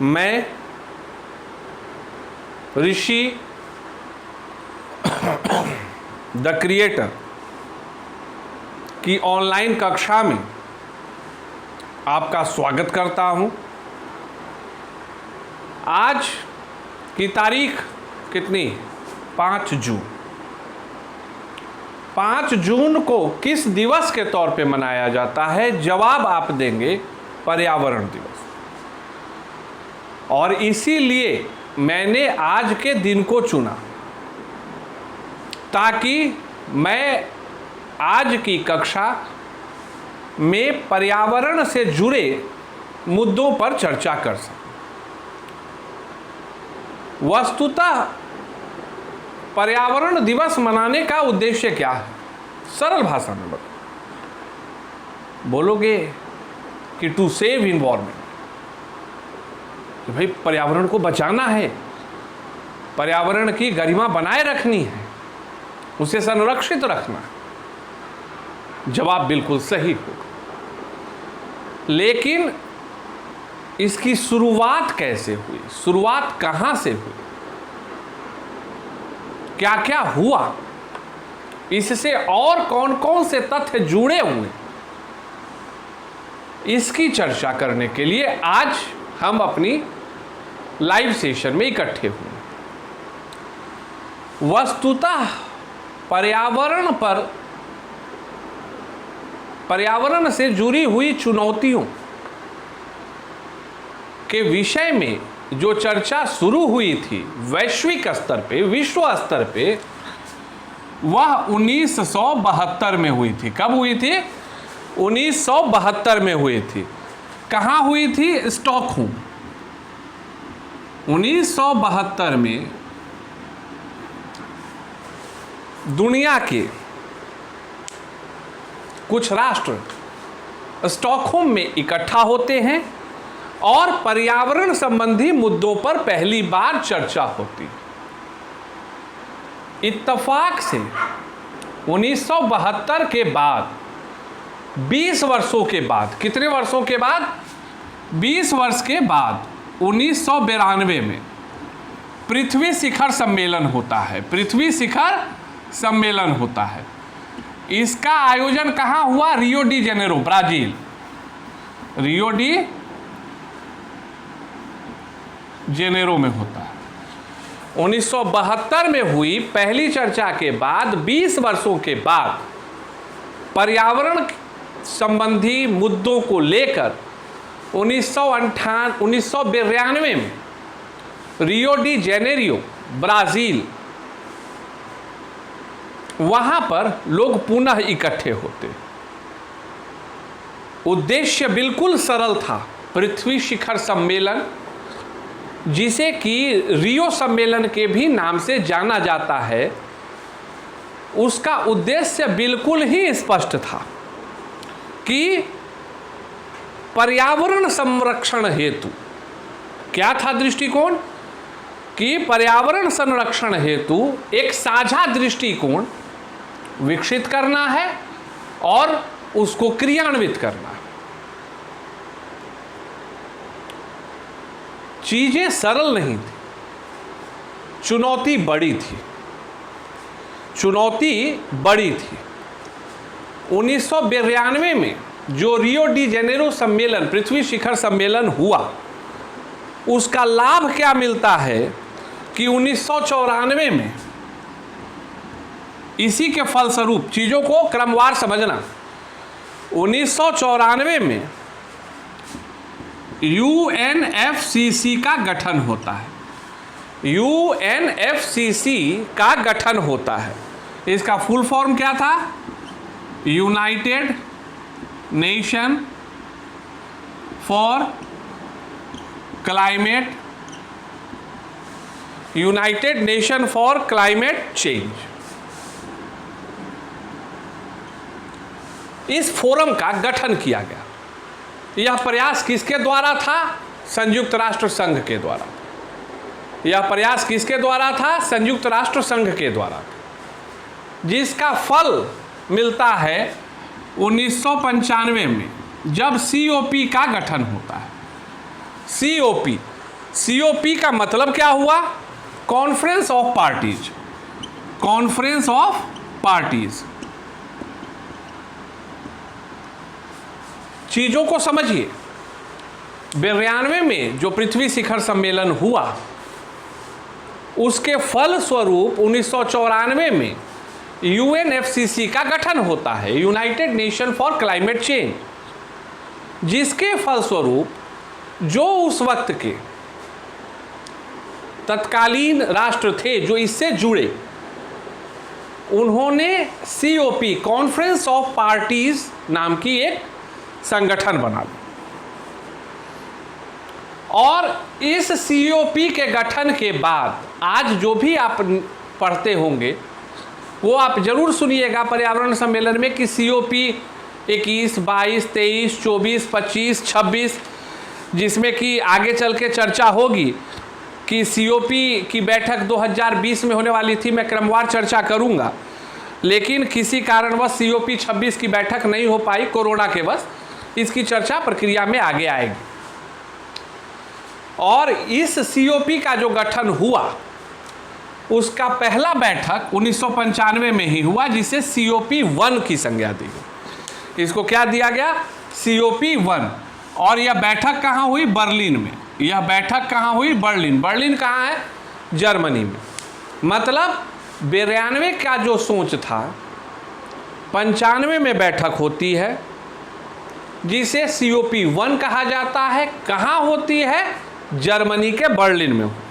मैं ऋषि the creator की online कक्षा में आपका स्वागत करता हूं। आज की तारीख कितनी? 5 जून। 5 जून को किस दिवस के तौर पे मनाया जाता है? जवाब आप देंगे पर्यावरण दिवस। और इसीलिए मैंने आज के दिन को चुना ताकि मैं आज की कक्षा में पर्यावरण से जुड़े मुद्दों पर चर्चा कर सकूं। वस्तुतः पर्यावरण दिवस मनाने का उद्देश्य क्या है? सरल भाषा में बताओ। बोलोगे कि टू सेव इन्वायरमेंट, कि भाई पर्यावरण को बचाना है, पर्यावरण की गरिमा बनाए रखनी है, उसे संरक्षित रखना है। जवाब बिल्कुल सही हो, लेकिन इसकी शुरुआत कैसे हुई? शुरुआत कहां से हुई? क्या क्या हुआ? इससे और कौन कौन से तथ्य जुड़े हुए, इसकी चर्चा करने के लिए आज हम अपनी लाइव सेशन में इकट्ठे हुए। वस्तुतः पर्यावरण से जुड़ी हुई चुनौतियों के विषय में जो चर्चा शुरू हुई थी वैश्विक स्तर पे, विश्व स्तर पे, वह 1972 में हुई थी। कब हुई थी? 1972 में हुई थी। कहाँ हुई थी? स्टॉकहोम। 1972 में दुनिया के कुछ राष्ट्र स्टॉकहोम में इकट्ठा होते हैं और पर्यावरण संबंधी मुद्दों पर पहली बार चर्चा होती है। इत्तेफाक से 1972 के बाद 20 वर्षों के बाद, कितने वर्षों के बाद? 20 वर्ष के बाद 1992 में पृथ्वी शिखर सम्मेलन होता है। पृथ्वी शिखर सम्मेलन होता है। इसका आयोजन कहाँ हुआ? Rio de Janeiro, Brazil. Rio de Janeiro में होता है। 1972 में हुई पहली चर्चा के बाद 20 वर्षों के बाद पर्यावरण संबंधी मुद्दों को लेकर 1992 में रियो डी जेनेरियो, ब्राजील, वहां पर लोग पुनः इकट्ठे होते। उद्देश्य बिल्कुल सरल था। पृथ्वी शिखर सम्मेलन, जिसे कि रियो सम्मेलन के भी नाम से जाना जाता है, उसका उद्देश्य बिल्कुल ही स्पष्ट था कि पर्यावरण संरक्षण हेतु, क्या था दृष्टिकोण? कि पर्यावरण संरक्षण हेतु एक साझा दृष्टिकोण विकसित करना है और उसको क्रियान्वित करना है। चीजें सरल नहीं थी, चुनौती बड़ी थी। 1992 में जो रियो डी जेनेरो सम्मेलन, पृथ्वी शिखर सम्मेलन हुआ, उसका लाभ क्या मिलता है कि 1994 में इसी के फलस्वरूप, चीजों को क्रमवार समझना, 1994 में यूएनएफसीसी का गठन होता है। यूएनएफसीसी का गठन होता है। इसका फुल फॉर्म क्या था? United nation for climate, United nation for climate change. इस फोरम का गठन किया गया। यह प्रयास किसके द्वारा था? संयुक्त राष्ट्र संघ के द्वारा। यह प्रयास किसके द्वारा था? संयुक्त राष्ट्र संघ के द्वारा, जिसका फल मिलता है 1995 में, जब COP का गठन होता है। COP, सीओपी का मतलब क्या हुआ? Conference of parties. Conference of parties. चीजों को समझिए। 92 में जो पृथ्वी शिखर सम्मेलन हुआ, उसके फल स्वरूप 1994 में यूएनएफसीसी का गठन होता है, United nation for climate change, जिसके फलस्वरूप जो उस वक्त के तत्कालीन राष्ट्र थे जो इससे जुड़े, उन्होंने सीओपी, कॉन्फ्रेंस ऑफ पार्टीज नाम की एक संगठन बना लिया। और इस सीओपी के गठन के बाद आज जो भी आप पढ़ते होंगे वो आप जरूर सुनिएगा पर्यावरण सम्मेलन में कि सीओपी 21, 22, 23, 24, 25, 26, जिसमें कि आगे चल के चर्चा होगी कि सीओपी की बैठक 2020 में होने वाली थी। मैं क्रमवार चर्चा करूंगा, लेकिन किसी कारणवश सीओपी 26 की बैठक नहीं हो पाई कोरोना के वश। इसकी चर्चा प्रक्रिया में आगे आएगी। और इस सीओपी का जो गठन हुआ, उसका पहला बैठक 1995 में ही हुआ, जिसे सीओपी 1 की संज्ञा दी गई। इसको क्या दिया गया? सीओपी 1। और यह बैठक कहाँ हुई? बर्लिन में। यह बैठक कहाँ हुई? बर्लिन। बर्लिन कहाँ है? जर्मनी में। मतलब 92 का जो सोच था, 95 में बैठक होती है, जिसे सीओपी 1 कहा जाता है। कहाँ होती है? जर्मनी के बर्लिन में होती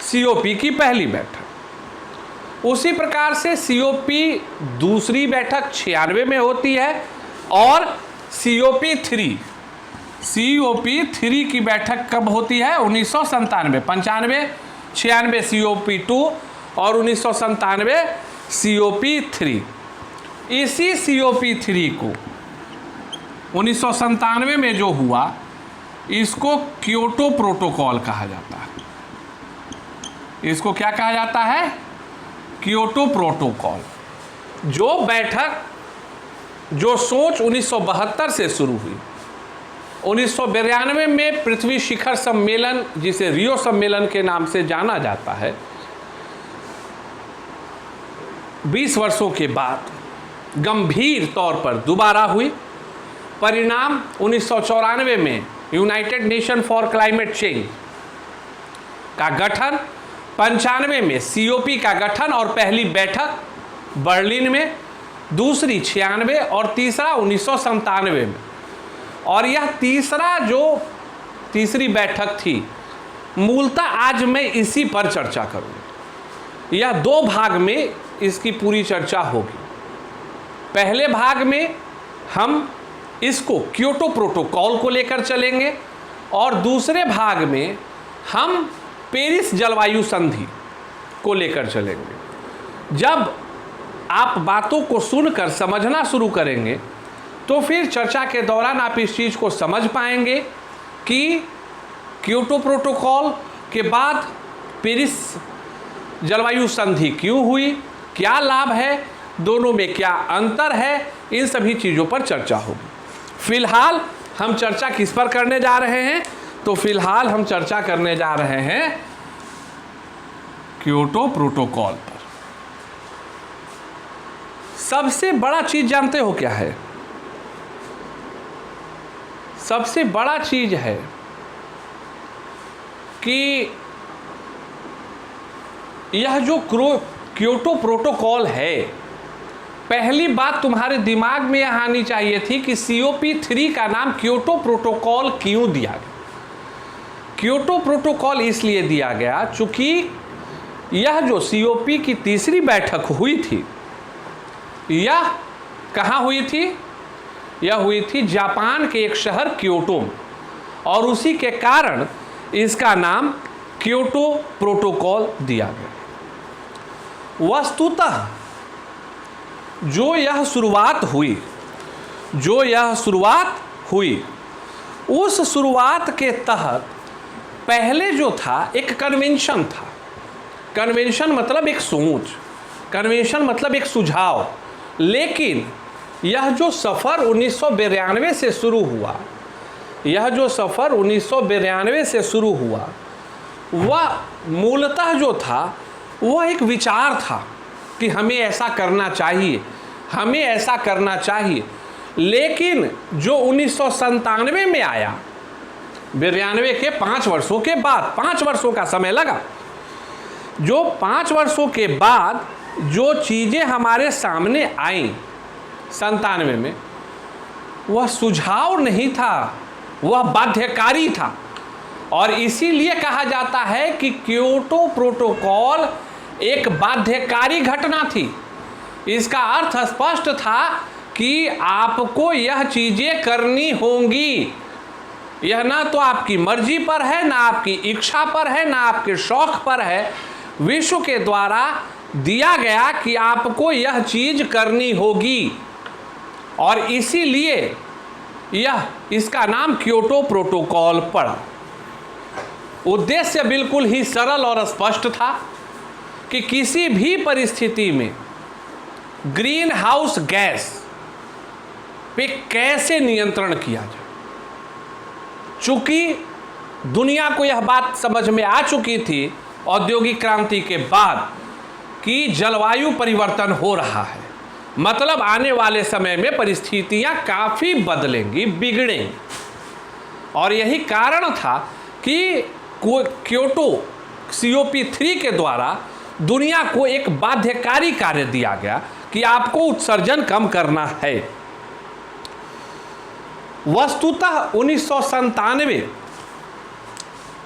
सीओपी की पहली बैठक। उसी प्रकार से सीओपी दूसरी बैठक 96 में होती है। और सीओपी 3 की बैठक कब होती है? 1997। 95, 96 सीओपी 2 और 1997 सीओपी 3। इसी सीओपी 3 को 1997 में जो हुआ, इसको क्योटो प्रोटोकॉल कहा जाता है। इसको क्या कहा जाता है? Kyoto protocol. जो बैठक, जो सोच 1972 से शुरू हुई, 1992 में पृथ्वी शिखर सम्मेलन, जिसे रियो सम्मेलन के नाम से जाना जाता है, 20 वर्षों के बाद गंभीर तौर पर दोबारा हुई। परिणाम 1994 में United nation for climate change का गठन, 95 में सीओपी का गठन और पहली बैठक बर्लिन में, दूसरी 96 और तीसरा 1997 में। और यह तीसरी बैठक थी। मूलतः आज मैं इसी पर चर्चा करूँगा। यह 2 भाग में इसकी पूरी चर्चा होगी। पहले भाग में हम इसको क्योटो प्रोटोकॉल को लेकर चलेंगे और दूसरे भाग में हम पेरिस जलवायु संधि को लेकर चलेंगे। जब आप बातों को सुनकर समझना शुरू करेंगे तो फिर चर्चा के दौरान आप इस चीज़ को समझ पाएंगे कि क्योटो प्रोटोकॉल के बाद पेरिस जलवायु संधि क्यों हुई, क्या लाभ है, दोनों में क्या अंतर है, इन सभी चीज़ों पर चर्चा होगी। फिलहाल हम चर्चा किस पर करने जा रहे हैं? तो फिलहाल हम चर्चा करने जा रहे हैं क्योटो प्रोटोकॉल पर। सबसे बड़ा चीज जानते हो क्या है? सबसे बड़ा चीज है कि यह जो क्योटो प्रोटोकॉल है, पहली बात तुम्हारे दिमाग में यह आनी चाहिए थी कि सीओपी 3 का नाम क्योटो प्रोटोकॉल क्यों दिया गया। क्योटो प्रोटोकॉल इसलिए दिया गया चूंकि यह जो सीओपी की तीसरी बैठक हुई थी, यह कहाँ हुई थी? यह हुई थी जापान के एक शहर क्योटो में, और उसी के कारण इसका नाम क्योटो प्रोटोकॉल दिया गया। वस्तुतः जो यह शुरुआत हुई, उस शुरुआत के तहत पहले जो था एक कन्वेंशन था। कन्वेंशन मतलब एक सोच, कन्वेंशन मतलब एक सुझाव। लेकिन यह जो सफ़र 1992 से शुरू हुआ, यह जो सफ़र 1992 से शुरू हुआ, वह मूलतः जो था वह एक विचार था कि हमें ऐसा करना चाहिए, हमें ऐसा करना चाहिए। लेकिन जो 1997 में आया, 92 के 5 वर्षों के बाद, 5 वर्षों का समय लगा, जो 5 वर्षों के बाद जो चीज़ें हमारे सामने आईं 97 में, वह सुझाव नहीं था, वह बाध्यकारी था। और इसीलिए कहा जाता है कि क्योटो प्रोटोकॉल एक बाध्यकारी घटना थी। इसका अर्थ स्पष्ट था कि आपको यह चीज़ें करनी होंगी। यह ना तो आपकी मर्जी पर है, ना आपकी इच्छा पर है, ना आपके शौक पर है। विश्व के द्वारा दिया गया कि आपको यह चीज़ करनी होगी, और इसीलिए यह इसका नाम क्योटो प्रोटोकॉल पड़ा। उद्देश्य बिल्कुल ही सरल और स्पष्ट था कि किसी भी परिस्थिति में ग्रीन हाउस गैस पे कैसे नियंत्रण किया जाए। चूंकि दुनिया को यह बात समझ में आ चुकी थी औद्योगिक क्रांति के बाद कि जलवायु परिवर्तन हो रहा है, मतलब आने वाले समय में परिस्थितियां काफ़ी बदलेंगी, बिगड़ेंगी। और यही कारण था कि क्योटो COP3 के द्वारा दुनिया को एक बाध्यकारी कार्य दिया गया कि आपको उत्सर्जन कम करना है। वस्तुतः 1997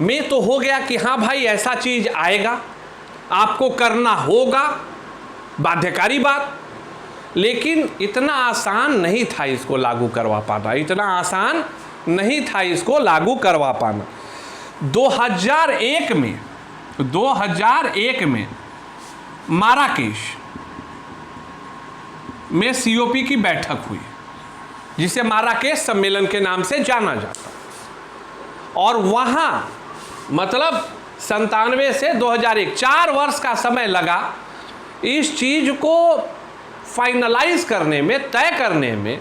में तो हो गया कि हाँ भाई ऐसा चीज आएगा, आपको करना होगा, बाध्यकारी बात। लेकिन इतना आसान नहीं था इसको लागू करवा पाना, इतना आसान नहीं था इसको लागू करवा पाना। 2001 में माराकेश में COP की बैठक हुई, जिसे माराकेश सम्मेलन के नाम से जाना जाता। और वहाँ मतलब 97 से 2001 4 वर्ष का समय लगा इस चीज़ को फाइनलाइज करने में, तय करने में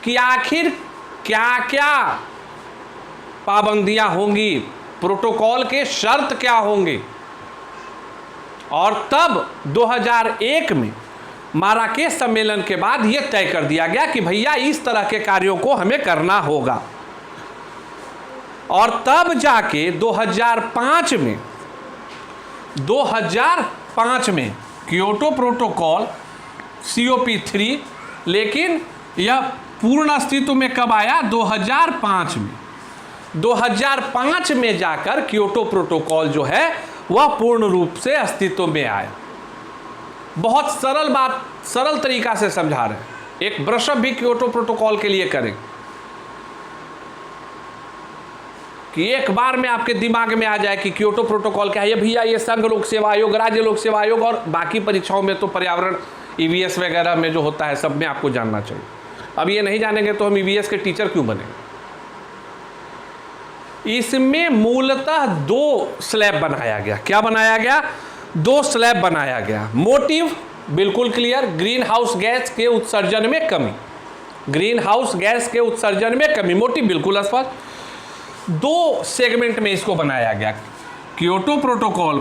कि आखिर क्या क्या पाबंदियां होंगी, प्रोटोकॉल के शर्त क्या होंगे। और तब 2001 में माराकेश सम्मेलन के बाद यह तय कर दिया गया कि भैया इस तरह के कार्यों को हमें करना होगा। और तब जाके 2005 में क्योटो प्रोटोकॉल COP3, लेकिन यह पूर्ण अस्तित्व में कब आया? 2005 में। 2005 में जाकर क्योटो प्रोटोकॉल जो है वह पूर्ण रूप से अस्तित्व में आया। बहुत सरल बात, सरल तरीका से समझा रहे हैं। एक ब्रशअप भी क्योटो प्रोटोकॉल के लिए करें कि एक बार में आपके दिमाग में आ जाए कि क्योटो प्रोटोकॉल क्या है। भैया ये संघ लोक सेवा आयोग, राज्य लोक सेवा आयोग और बाकी परीक्षाओं में तो पर्यावरण EVS वगैरह में जो होता है सब में आपको जानना चाहिए। अब ये नहीं जानेंगे तो हम EVS के टीचर क्यों बनेंगे। इसमें मूलतः 2 स्लैब बनाया गया। क्या बनाया गया? 2 स्लैब बनाया गया। मोटिव बिल्कुल क्लियर, ग्रीन हाउस गैस के उत्सर्जन में कमी, ग्रीन हाउस गैस के उत्सर्जन में कमी, मोटिव बिल्कुल स्पष्ट। 2 सेगमेंट में इसको बनाया गया। क्योटो प्रोटोकॉल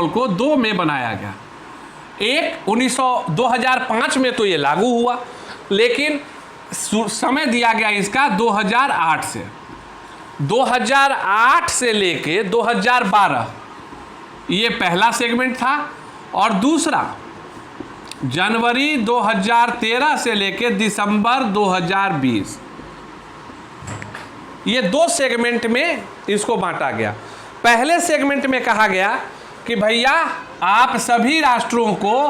को 2 में बनाया गया। एक 2005 में तो ये लागू हुआ, लेकिन समय दिया गया इसका 2008 से। 2008 से लेके 2012 ये पहला सेगमेंट था, और दूसरा जनवरी 2013 से लेके दिसंबर 2020, ये 2 सेगमेंट में इसको बांटा गया। पहले सेगमेंट में कहा गया कि भैया आप सभी राष्ट्रों को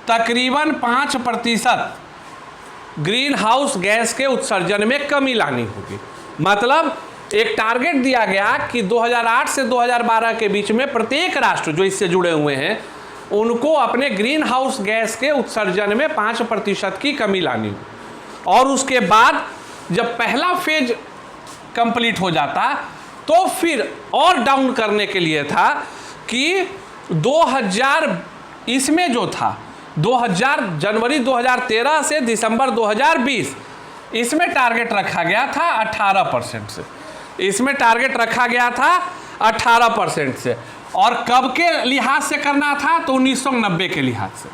तकरीबन 5% ग्रीन हाउस गैस के उत्सर्जन में कमी लानी होगी। मतलब एक टारगेट दिया गया कि 2008 से 2012 के बीच में प्रत्येक राष्ट्र जो इससे जुड़े हुए हैं उनको अपने ग्रीन हाउस गैस के उत्सर्जन में 5% की कमी लानी हो। और उसके बाद जब पहला फेज कंप्लीट हो जाता तो फिर और डाउन करने के लिए था कि 2000 इसमें जो था जनवरी 2013 से दिसंबर 2020 इसमें टारगेट रखा गया था 18% से, इसमें टारगेट रखा गया था 18% से। और कब के लिहाज से करना था? तो 1990 के लिहाज से।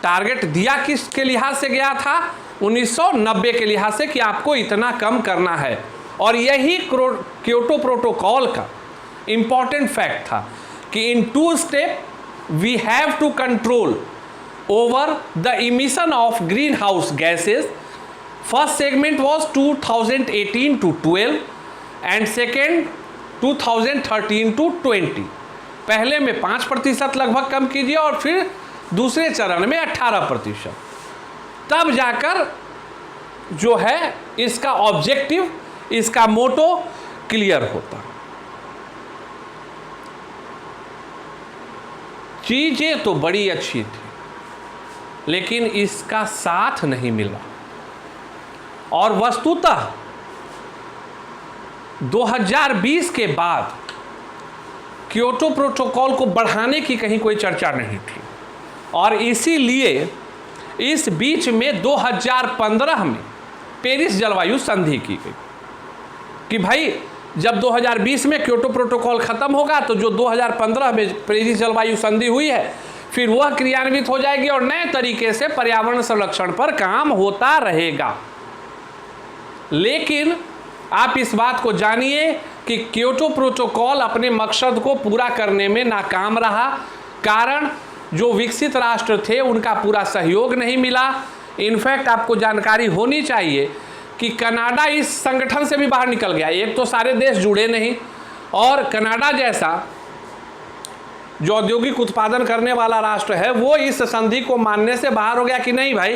टारगेट दिया किसके लिहाज से गया था? 1990 के लिहाज से कि आपको इतना कम करना है। और यही क्योटो प्रोटोकॉल का इंपॉर्टेंट फैक्ट था कि in 2 step we have to control over the emission of green house gases. First segment was 2018 to 12 and second 2013 to 20। पहले में 5% लगभग कम कीजिए और फिर दूसरे चरण में 18%, तब जाकर जो है इसका ऑब्जेक्टिव, इसका मोटो क्लियर होता। चीजें तो बड़ी अच्छी थी लेकिन इसका साथ नहीं मिला। और वस्तुतः 2020 के बाद क्योटो प्रोटोकॉल को बढ़ाने की कहीं कोई चर्चा नहीं थी। और इसीलिए इस बीच में 2015 में पेरिस जलवायु संधि की गई कि भाई जब 2020 में क्योटो प्रोटोकॉल खत्म होगा तो जो 2015 में पेरिस जलवायु संधि हुई है फिर वह क्रियान्वित हो जाएगी और नए तरीके से पर्यावरण संरक्षण पर काम होता रहेगा। लेकिन आप इस बात को जानिए कि क्योटो प्रोटोकॉल अपने मकसद को पूरा करने में नाकाम रहा। कारण जो विकसित राष्ट्र थे उनका पूरा सहयोग नहीं मिला। इनफैक्ट आपको जानकारी होनी चाहिए कि कनाडा इस संगठन से भी बाहर निकल गया। एक तो सारे देश जुड़े नहीं, और कनाडा जैसा जो औद्योगिक उत्पादन करने वाला राष्ट्र है वो इस संधि को मानने से बाहर हो गया कि नहीं भाई,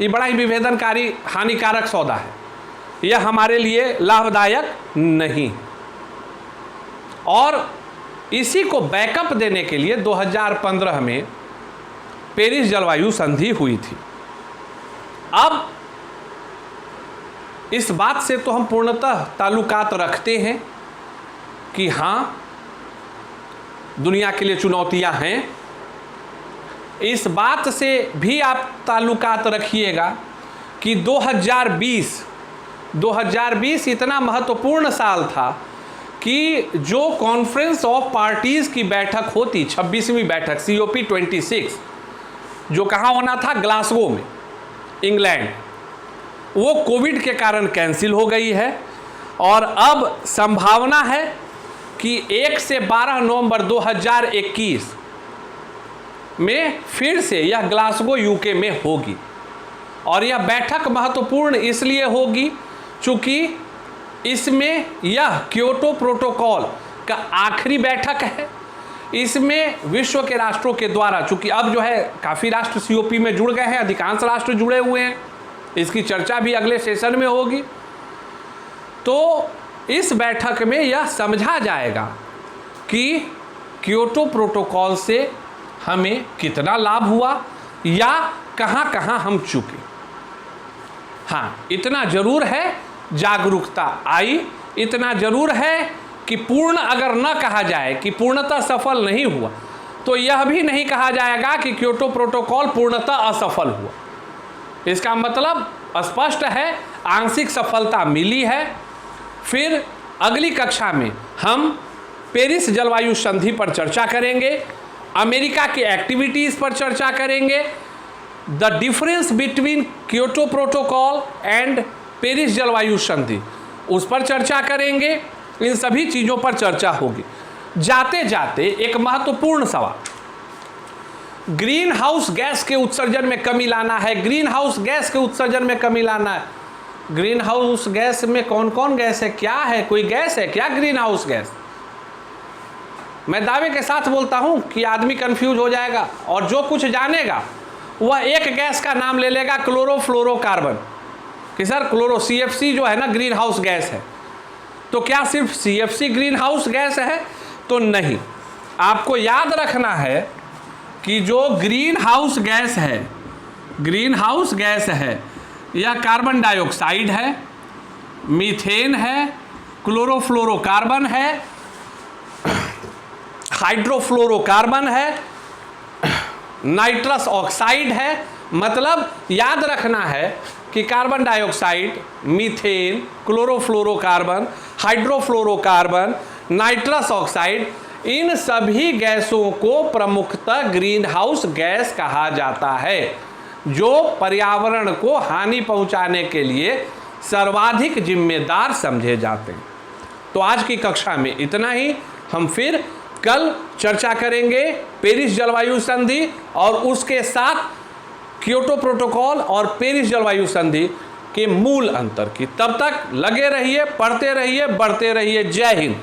ये बड़ा ही विभेदनकारी हानिकारक सौदा है, यह हमारे लिए लाभदायक नहीं। और इसी को बैकअप देने के लिए 2015 में पेरिस जलवायु संधि हुई थी। अब इस बात से तो हम पूर्णतः ताल्लुकात रखते हैं कि हाँ, दुनिया के लिए चुनौतियां हैं। इस बात से भी आप ताल्लुकात रखिएगा कि 2020 इतना महत्वपूर्ण साल था कि जो कॉन्फ्रेंस ऑफ पार्टीज़ की बैठक होती, 26वीं बैठक COP26, जो कहाँ होना था? ग्लासगो में, इंग्लैंड, वो कोविड के कारण कैंसिल हो गई है। और अब संभावना है कि 1 से 12 नवंबर 2021 में फिर से यह ग्लासगो UK में होगी। और यह बैठक महत्वपूर्ण इसलिए होगी चूँकि इसमें यह क्योटो प्रोटोकॉल का आखिरी बैठक है। इसमें विश्व के राष्ट्रों के द्वारा, चूँकि अब जो है काफ़ी राष्ट्र COP में जुड़ गए हैं, अधिकांश राष्ट्र जुड़े हुए हैं, इसकी चर्चा भी अगले सेशन में होगी। तो इस बैठक में यह समझा जाएगा कि क्योटो प्रोटोकॉल से हमें कितना लाभ हुआ या कहाँ कहाँ हम चूके। हाँ, इतना जरूर है जागरूकता आई, इतना जरूर है कि पूर्ण अगर न कहा जाए कि पूर्णतः सफल नहीं हुआ, तो यह भी नहीं कहा जाएगा कि क्योटो प्रोटोकॉल पूर्णतः असफल हुआ। इसका मतलब स्पष्ट है, आंशिक सफलता मिली है। फिर अगली कक्षा में हम पेरिस जलवायु संधि पर चर्चा करेंगे, अमेरिका की एक्टिविटीज़ पर चर्चा करेंगे, the difference between Kyoto protocol and Paris जलवायु संधि, उस पर चर्चा करेंगे। इन सभी चीज़ों पर चर्चा होगी। जाते जाते एक महत्वपूर्ण सवाल, ग्रीन हाउस गैस के उत्सर्जन में कमी लाना है, ग्रीन हाउस गैस के उत्सर्जन में कमी लाना है। ग्रीन हाउस गैस में कौन कौन गैस है? क्या है? कोई गैस है क्या ग्रीन हाउस गैस? मैं दावे के साथ बोलता हूं कि आदमी कंफ्यूज हो जाएगा और जो कुछ जानेगा वह एक गैस का नाम ले लेगा, क्लोरोफ्लोरोकार्बन, कि सर क्लोरो CFC जो है ना ग्रीन हाउस गैस है। तो क्या सिर्फ CFC ग्रीन हाउस गैस है? तो नहीं। आपको याद रखना है कि जो ग्रीन हाउस गैस है, ग्रीन हाउस गैस है, यह कार्बन डाइऑक्साइड है, मीथेन है, क्लोरोफ्लोरोकार्बन है, हाइड्रोफ्लोरोकार्बन है, नाइट्रस ऑक्साइड है। मतलब याद रखना है कि carbon dioxide, methane, chlorofluorocarbon, hydrofluorocarbon, nitrous oxide, इन सभी गैसों को प्रमुखतः ग्रीन हाउस गैस कहा जाता है, जो पर्यावरण को हानि पहुंचाने के लिए सर्वाधिक जिम्मेदार समझे जाते हैं। तो आज की कक्षा में इतना ही। हम फिर कल चर्चा करेंगे पेरिस जलवायु संधि और उसके साथ क्योटो प्रोटोकॉल और पेरिस जलवायु संधि के मूल अंतर की। तब तक लगे रहिए, पढ़ते रहिए, बढ़ते रहिए। जय हिंद।